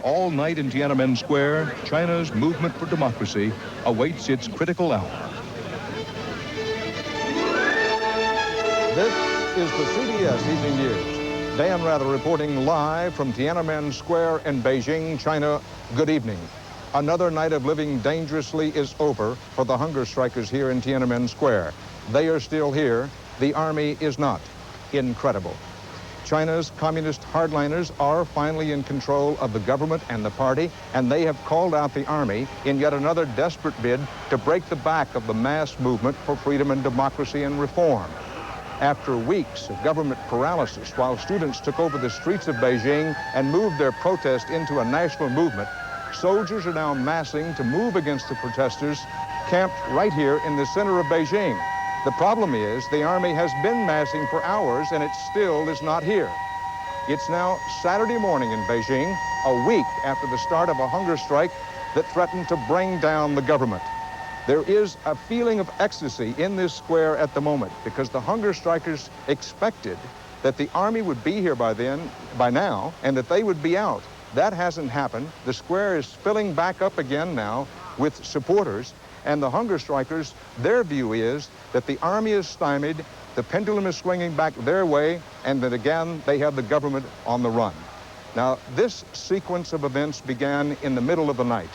All night in Tiananmen Square, China's movement for democracy awaits its critical hour. This is the CBS Evening News. Dan Rather reporting live from Tiananmen Square in Beijing, China. Good evening. Another night of living dangerously is over for the hunger strikers here in Tiananmen Square. They are still here. The army is not. Incredible. China's communist hardliners are finally in control of the government and the party, and they have called out the army in yet another desperate bid to break the back of the mass movement for freedom and democracy and reform. After weeks of government paralysis, while students took over the streets of Beijing and moved their protest into a national movement, soldiers are now massing to move against the protesters camped right here in the center of Beijing. The problem is the army has been massing for hours and it still is not here. It's now Saturday morning in Beijing, a week after the start of a hunger strike that threatened to bring down the government. There is a feeling of ecstasy in this square at the moment because the hunger strikers expected that the army would be here by now, and that they would be out. That hasn't happened. The square is filling back up again now with supporters, and the hunger strikers, their view is that the army is stymied, the pendulum is swinging back their way, and that again they have the government on the run. Now, this sequence of events began in the middle of the night.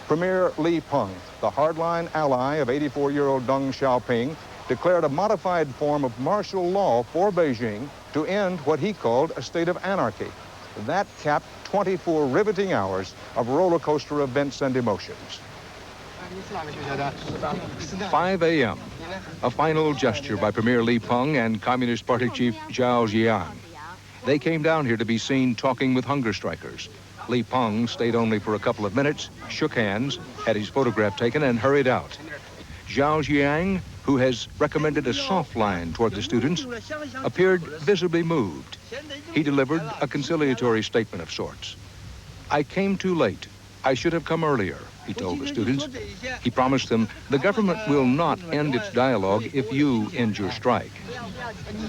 Premier Li Peng, the hardline ally of 84-year-old Deng Xiaoping, declared a modified form of martial law for Beijing to end what he called a state of anarchy. That capped 24 riveting hours of roller coaster events and emotions. 5 a.m., a final gesture by Premier Li Peng and Communist Party Chief Zhao Ziyang. They came down here to be seen talking with hunger strikers. Li Peng stayed only for a couple of minutes, shook hands, had his photograph taken, and hurried out. Zhao Ziyang, who has recommended a soft line toward the students, appeared visibly moved. He delivered a conciliatory statement of sorts. "I came too late. I should have come earlier," he told the students. He promised them the government will not end its dialogue if you end your strike.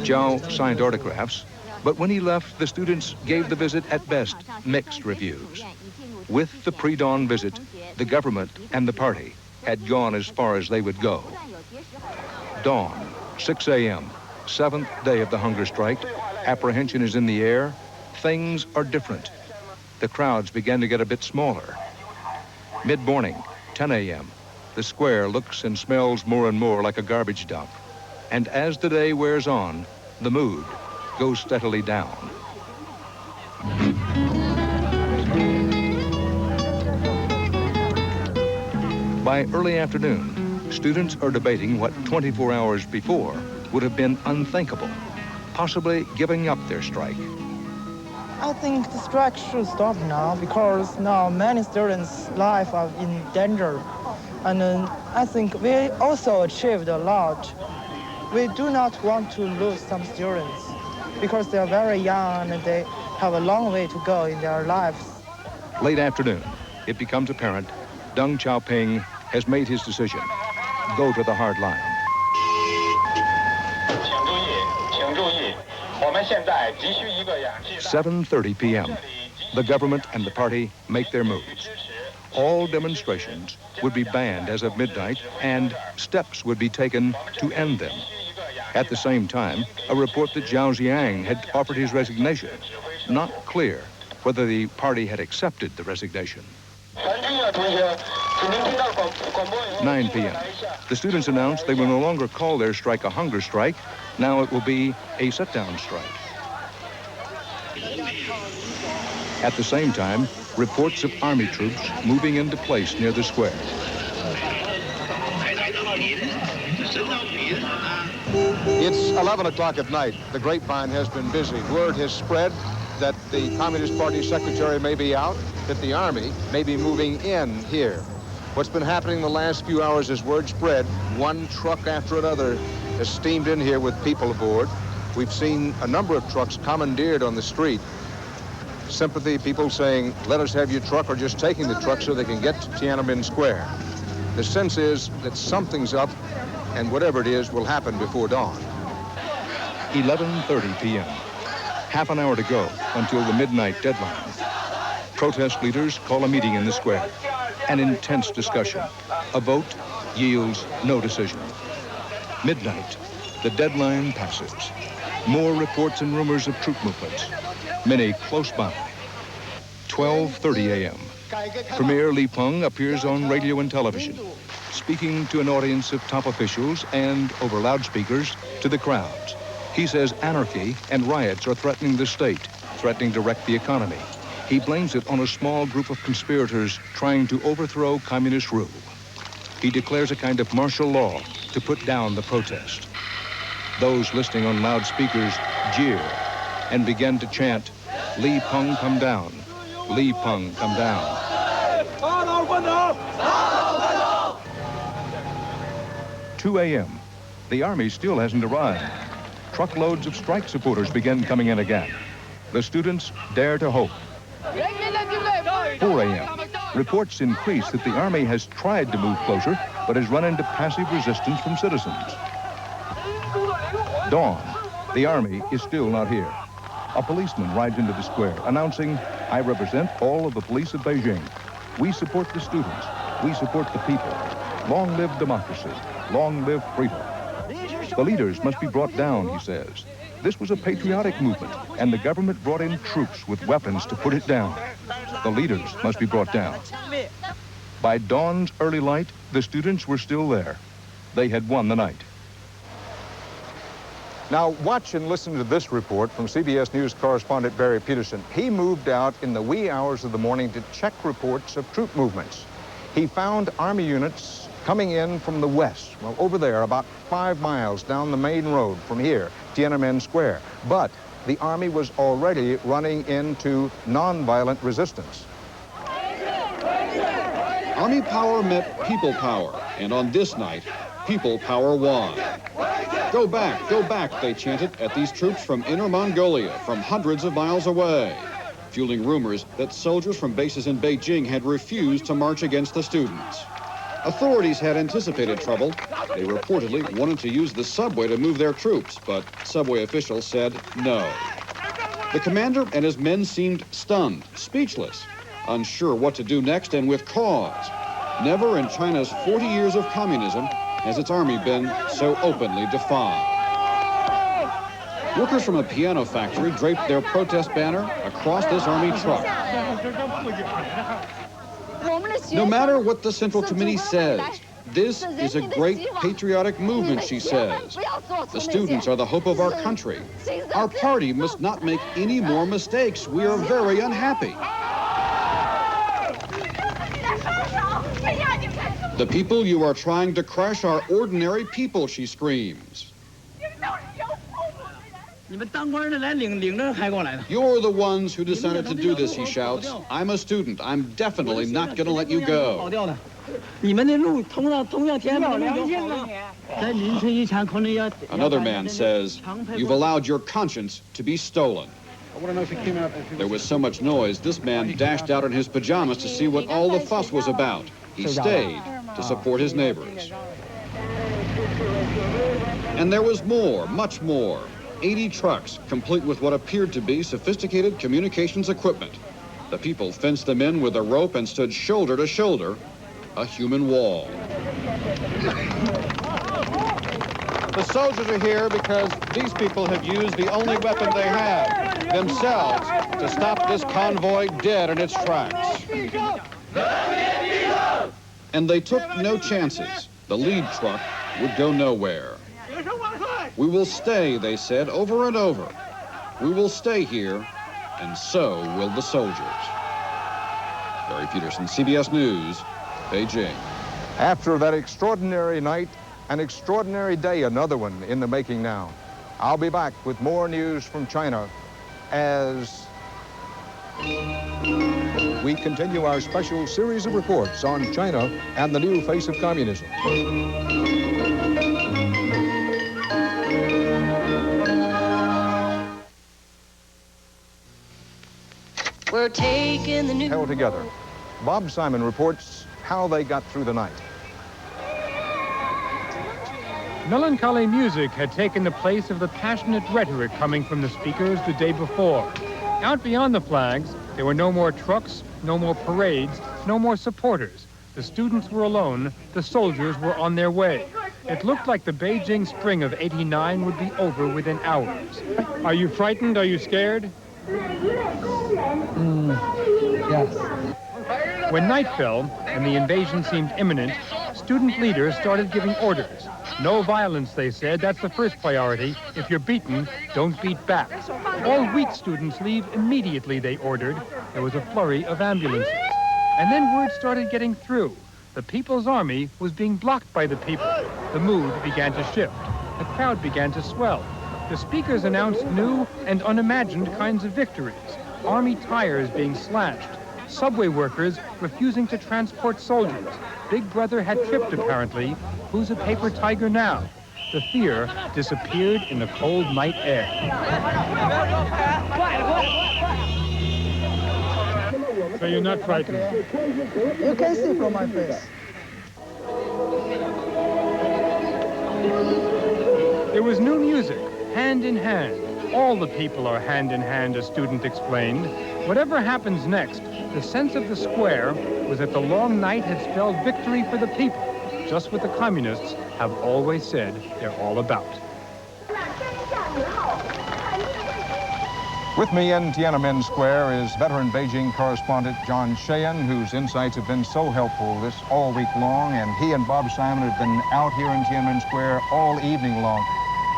Zhao signed autographs, but when he left, the students gave the visit at best mixed reviews. With the pre-dawn visit, the government and the party had gone as far as they would go. Dawn, 6 a.m., 7th day of the hunger strike. Apprehension is in the air. Things are different. The crowds began to get a bit smaller. Mid-morning, 10 a.m., the square looks and smells more and more like a garbage dump. And as the day wears on, the mood goes steadily down. By early afternoon, students are debating what 24 hours before would have been unthinkable, possibly giving up their strike. I think the strike should stop now because now many students' lives are in danger. And I think we also achieved a lot. We do not want to lose some students because they are very young and they have a long way to go in their lives. Late afternoon, it becomes apparent Deng Xiaoping has made his decision. Go to the hard line. 7:30 p.m. The government and the party make their moves. All demonstrations would be banned as of midnight, and steps would be taken to end them. At the same time, a report that Zhao Ziyang had offered his resignation. Not clear whether the party had accepted the resignation. 9 p.m. The students announced they will no longer call their strike a hunger strike. Now it will be a sit-down strike. At the same time, reports of army troops moving into place near the square. It's 11 o'clock at night. The grapevine has been busy. Word has spread that the Communist Party secretary may be out, that the army may be moving in here. What's been happening the last few hours as word spread, one truck after another has steamed in here with people aboard. We've seen a number of trucks commandeered on the street. Sympathy, people saying, let us have your truck, or just taking the truck so they can get to Tiananmen Square. The sense is that something's up, and whatever it is will happen before dawn. 11:30 p.m. Half an hour to go until the midnight deadline. Protest leaders call a meeting in the square. An intense discussion. A vote yields no decision. Midnight. The deadline passes. More reports and rumors of troop movements. Many close by. 12:30 a.m. Premier Li Peng appears on radio and television, speaking to an audience of top officials and, over loudspeakers, to the crowds. He says anarchy and riots are threatening the state, threatening to wreck the economy. He blames it on a small group of conspirators trying to overthrow communist rule. He declares a kind of martial law to put down the protest. Those listening on loudspeakers jeer and begin to chant, "Li Peng, come down. Li Peng, come down." 2 a.m. The army still hasn't arrived. Truckloads of strike supporters begin coming in again. The students dare to hope. 4 a.m. Reports increase that the army has tried to move closer, but has run into passive resistance from citizens. Dawn. The army is still not here. A policeman rides into the square, announcing, "I represent all of the police of Beijing. We support the students. We support the people. Long live democracy. Long live freedom." The leaders must be brought down, he says. This was a patriotic movement, and the government brought in troops with weapons to put it down. The leaders must be brought down. By dawn's early light, the students were still there. They had won the night. Now, watch and listen to this report from CBS News correspondent Barry Peterson. He moved out in the wee hours of the morning to check reports of troop movements. He found army units coming in from the west, well, over there, about 5 miles down the main road from here, Tiananmen Square. But the army was already running into nonviolent resistance. Army power met people power, and on this night, people power won. Go back, they chanted at these troops from Inner Mongolia, from hundreds of miles away, fueling rumors that soldiers from bases in Beijing had refused to march against the students. Authorities had anticipated trouble. They reportedly wanted to use the subway to move their troops, but subway officials said no. The commander and his men seemed stunned, speechless, unsure what to do next, and with cause. Never in China's 40 years of communism has its army been so openly defied. Workers from a piano factory draped their protest banner across this army truck. No matter what the Central Committee says, this is a great patriotic movement, she says. The students are the hope of our country. Our party must not make any more mistakes. We are very unhappy. The people you are trying to crush are ordinary people, she screams. You're the ones who decided to do this, he shouts. I'm a student. I'm definitely not going to let you go. Another man says, you've allowed your conscience to be stolen. There was so much noise, this man dashed out in his pajamas to see what all the fuss was about. He stayed to support his neighbors. And there was more, much more. 80 trucks, complete with what appeared to be sophisticated communications equipment. The people fenced them in with a rope and stood shoulder to shoulder, a human wall. The soldiers are here because these people have used the only weapon they have, themselves, to stop this convoy dead in its tracks. And they took no chances. The lead truck would go nowhere. We will stay, they said, over and over. We will stay here, and so will the soldiers. Barry Peterson, CBS News, Beijing. After that extraordinary night, an extraordinary day, another one in the making now. I'll be back with more news from China as we continue our special series of reports on China and the new face of communism. We're taking the new... Held together. Bob Simon reports how they got through the night. Melancholy music had taken the place of the passionate rhetoric coming from the speakers the day before. Out beyond the flags, There were no more trucks, no more parades, no more supporters. The students were alone, the soldiers were on their way. It looked like the Beijing spring of '89 would be over within hours. Are you frightened? Are you scared? Yes. When night fell and the invasion seemed imminent, student leaders started giving orders. No violence, they said. That's the first priority. If you're beaten, don't beat back. All weak students leave immediately, they ordered. There was a flurry of ambulances. And then word started getting through. The People's Army was being blocked by the people. The mood began to shift. The crowd began to swell. The speakers announced new and unimagined kinds of victories. Army tires being slashed. Subway workers refusing to transport soldiers. Big Brother had tripped, apparently. Who's a paper tiger now? The fear disappeared in the cold night air. So you're not frightened? You can see from my face. There was new music, hand in hand. All the people are hand in hand, a student explained. Whatever happens next, the sense of the square was that the long night had spelled victory for the people, just what the communists have always said they're all about. With me in Tiananmen Square is veteran Beijing correspondent John Sheehan, whose insights have been so helpful this all week long, and he and Bob Simon have been out here in Tiananmen Square all evening long.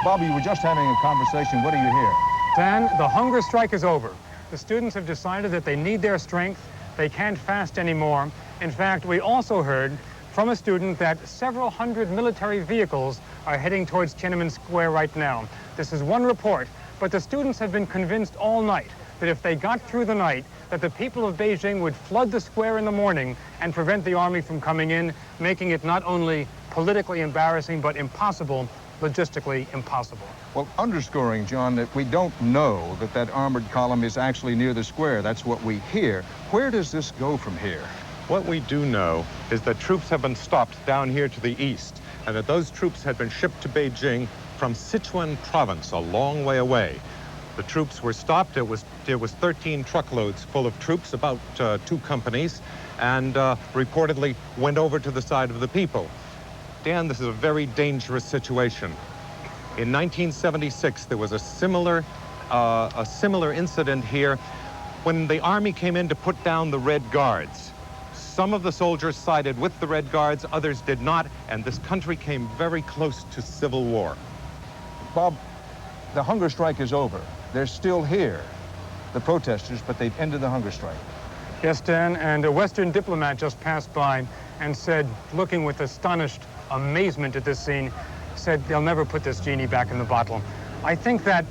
Bob, you were just having a conversation. What do you hear? Dan, the hunger strike is over. The students have decided that they need their strength. They can't fast anymore. In fact, we also heard from a student that several hundred military vehicles are heading towards Tiananmen Square right now. This is one report, but the students have been convinced all night that if they got through the night, that the people of Beijing would flood the square in the morning and prevent the army from coming in, making it not only politically embarrassing, but impossible, logistically impossible. Well, underscoring, John, that we don't know that that armored column is actually near the square. That's what we hear. Where does this go from here? What we do know is that troops have been stopped down here to the east, and that those troops had been shipped to Beijing from Sichuan province, a long way away. The troops were stopped. It was 13 truckloads full of troops, about 2 companies, and reportedly went over to the side of the people. Dan, this is a very dangerous situation. In 1976, there was a similar incident here when the army came in to put down the Red Guards. Some of the soldiers sided with the Red Guards, others did not, and this country came very close to civil war. Bob, the hunger strike is over. They're still here, the protesters, but they've ended the hunger strike. Yes, Dan, and a Western diplomat just passed by and said, looking with astonished amazement at this scene, said they'll never put this genie back in the bottle. I think that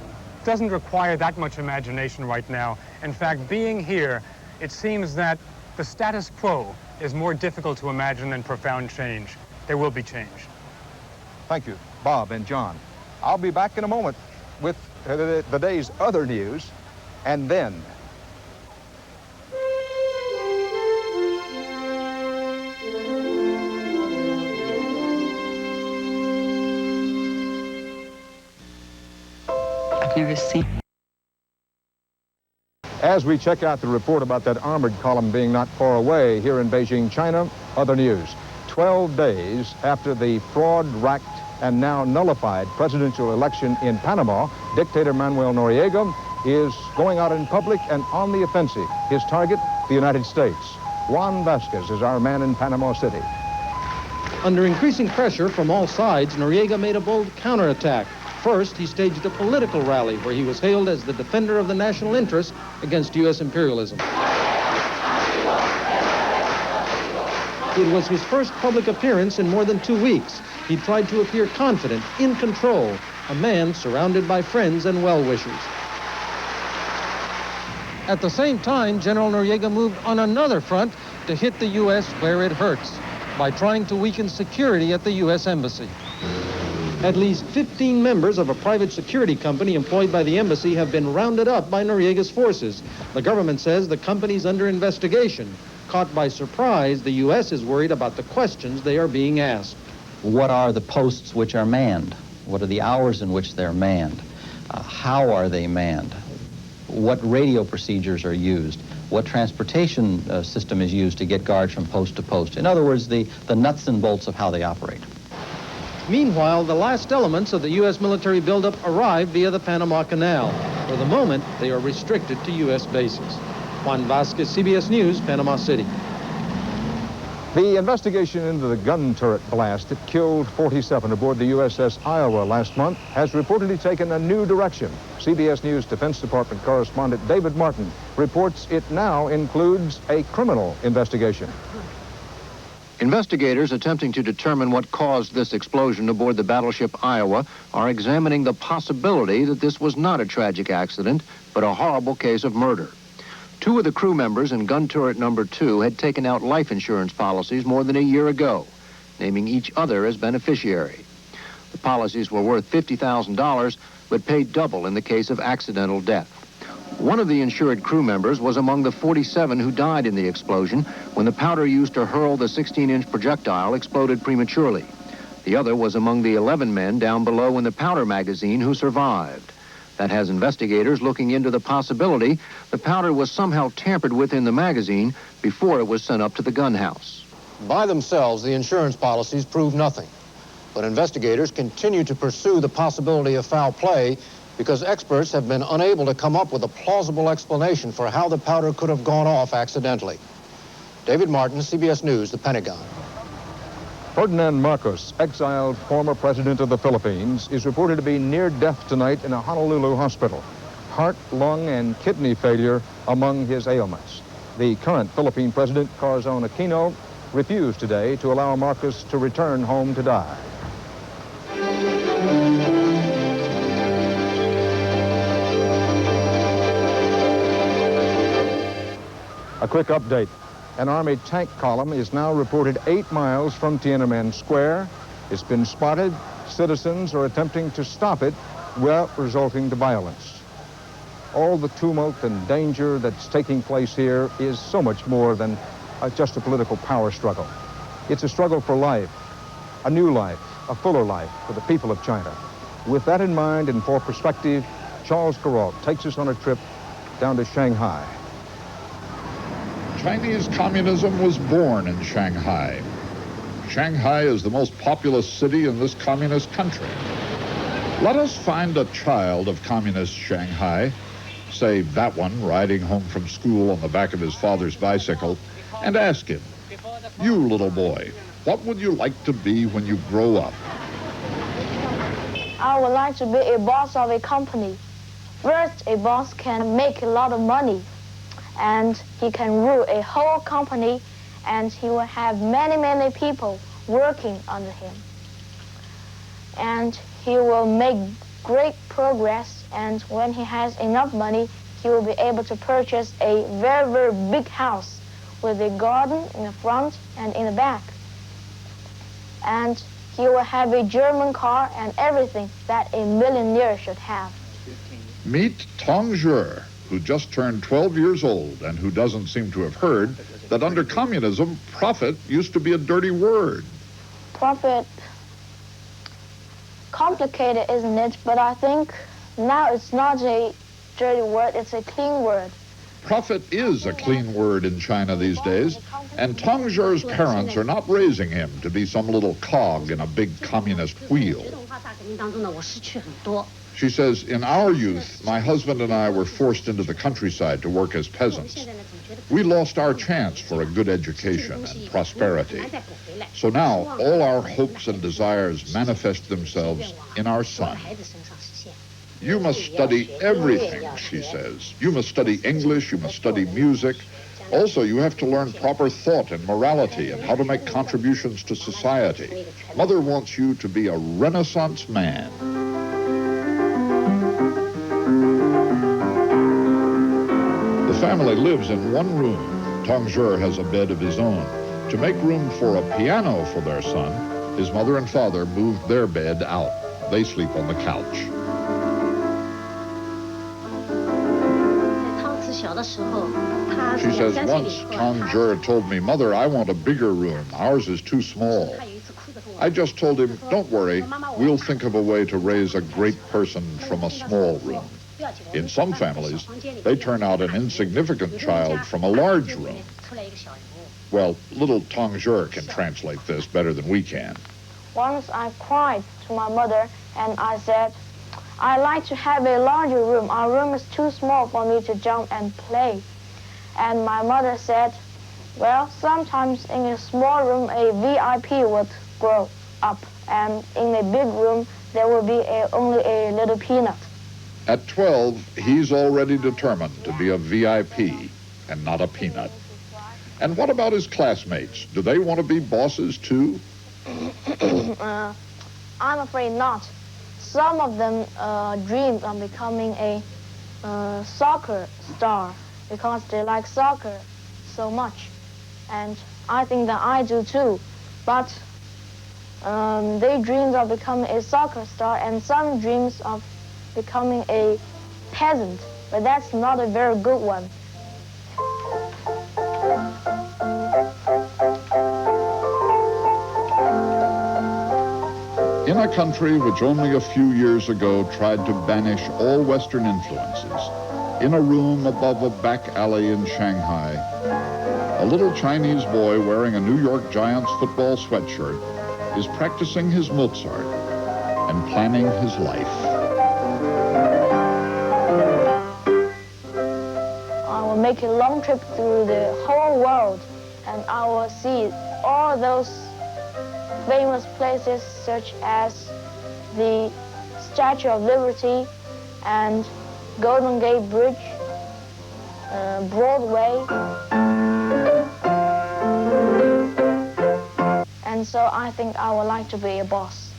doesn't require that much imagination right now. In fact, being here, it seems that the status quo is more difficult to imagine than profound change. There will be change. Thank you, Bob and John. I'll be back in a moment with the day's other news, and then. I've never seen. As we check out the report about that armored column being not far away here in Beijing, China, other news. 12 days after the fraud-racked and now nullified presidential election in Panama, dictator Manuel Noriega is going out in public and on the offensive. His target, the United States. Juan Vasquez is our man in Panama City. Under increasing pressure from all sides, Noriega made a bold counterattack. First, he staged a political rally where he was hailed as the defender of the national interest against U.S. imperialism. It was his first public appearance in more than 2 weeks. He tried to appear confident, in control, a man surrounded by friends and well-wishers. At the same time, General Noriega moved on another front to hit the U.S. where it hurts, by trying to weaken security at the U.S. Embassy. At least 15 members of a private security company employed by the embassy have been rounded up by Noriega's forces. The government says the company's under investigation. Caught by surprise, the U.S. is worried about the questions they are being asked. What are the posts which are manned? What are the hours in which they're manned? How are they manned? What radio procedures are used? what transportation system is used to get guards from post to post. In other words, the nuts and bolts of how they operate. Meanwhile, the last elements of the U.S. military buildup arrive via the Panama Canal. For the moment, they are restricted to U.S. bases. Juan Vasquez, CBS News, Panama City. The investigation into the gun turret blast that killed 47 aboard the USS Iowa last month has reportedly taken a new direction. CBS News Defense Department correspondent David Martin reports it now includes a criminal investigation. Investigators attempting to determine what caused this explosion aboard the battleship Iowa are examining the possibility that this was not a tragic accident, but a horrible case of murder. Two of the crew members in gun turret number 2 had taken out life insurance policies more than a year ago, naming each other as beneficiary. The policies were worth $50,000, but paid double in the case of accidental death. One of the insured crew members was among the 47 who died in the explosion when the powder used to hurl the 16-inch projectile exploded prematurely. The other was among the 11 men down below in the powder magazine who survived. That has investigators looking into the possibility the powder was somehow tampered with in the magazine before it was sent up to the gun house. By themselves, the insurance policies prove nothing. But investigators continue to pursue the possibility of foul play because experts have been unable to come up with a plausible explanation for how the powder could have gone off accidentally. David Martin, CBS News, the Pentagon. Ferdinand Marcos, exiled former president of the Philippines, is reported to be near death tonight in a Honolulu hospital. Heart, lung, and kidney failure among his ailments. The current Philippine president, Corazon Aquino, refused today to allow Marcos to return home to die. A quick update. An Army tank column is now reported 8 miles from Tiananmen Square. It's been spotted. Citizens are attempting to stop it without resulting to violence. All the tumult and danger that's taking place here is so much more than just a political power struggle. It's a struggle for life, a new life, a fuller life for the people of China. With that in mind and for perspective, Charles Garraud takes us on a trip down to Shanghai. Chinese communism was born in Shanghai. Shanghai is the most populous city in this communist country. Let us find a child of communist Shanghai, say that one riding home from school on the back of his father's bicycle, and ask him, "You little boy, what would you like to be when you grow up?" I would like to be a boss of a company. First, a boss can make a lot of money, and he can rule a whole company, and he will have many, many people working under him. And he will make great progress, and when he has enough money, he will be able to purchase a very, very big house with a garden in the front and in the back. And he will have a German car and everything that a millionaire should have. Meet Tong Zhe, who just turned 12 years old and who doesn't seem to have heard that under communism, profit used to be a dirty word. Profit, complicated, isn't it? But I think now it's not a dirty word, it's a clean word. Profit is a clean word in China these days, and Tong Zhe's parents are not raising him to be some little cog in a big communist wheel. She says, "In our youth, my husband and I were forced into the countryside to work as peasants. We lost our chance for a good education and prosperity. So now all our hopes and desires manifest themselves in our son. You must study everything," she says. "You must study English, you must study music. Also, you have to learn proper thought and morality and how to make contributions to society. Mother wants you to be a Renaissance man." The family lives in one room. Tong Zhe has a bed of his own. To make room for a piano for their son, his mother and father moved their bed out. They sleep on the couch. She says, "Once Tong Zhe told me, 'Mother, I want a bigger room. Ours is too small.' I just told him, 'Don't worry, we'll think of a way to raise a great person from a small room.'" In some families, they turn out an insignificant child from a large room. Well, little Tong Zhe can translate this better than we can. Once I cried to my mother and I said, "I'd like to have a larger room. Our room is too small for me to jump and play." And my mother said, "Well, sometimes in a small room a VIP would grow up, and in a big room there will be only a little peanut." At 12, he's already determined to be a VIP and not a peanut. And what about his classmates? Do they want to be bosses too? I'm afraid not. Some of them dream of becoming a soccer star because they like soccer so much. And I think that I do too. But they dream of becoming a soccer star, and some dreams of becoming a peasant, but that's not a very good one. In a country which only a few years ago tried to banish all Western influences, in a room above a back alley in Shanghai, a little Chinese boy wearing a New York Giants football sweatshirt is practicing his Mozart and planning his life. I will make a long trip through the whole world, and I will see all those famous places such as the Statue of Liberty and Golden Gate Bridge, Broadway. And so I think I would like to be a boss.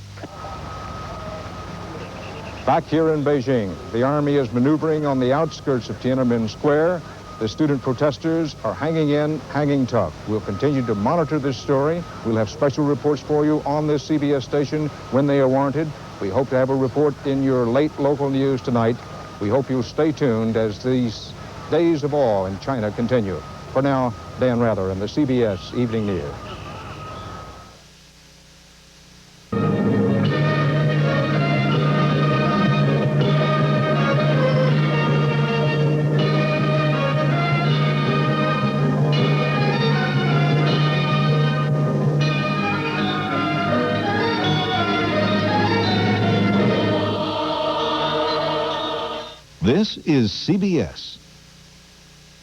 Back here in Beijing, the Army is maneuvering on the outskirts of Tiananmen Square. The student protesters are hanging in, hanging tough. We'll continue to monitor this story. We'll have special reports for you on this CBS station when they are warranted. We hope to have a report in your late local news tonight. We hope you'll stay tuned as these days of awe in China continue. For now, Dan Rather in the CBS Evening News. This is CBS.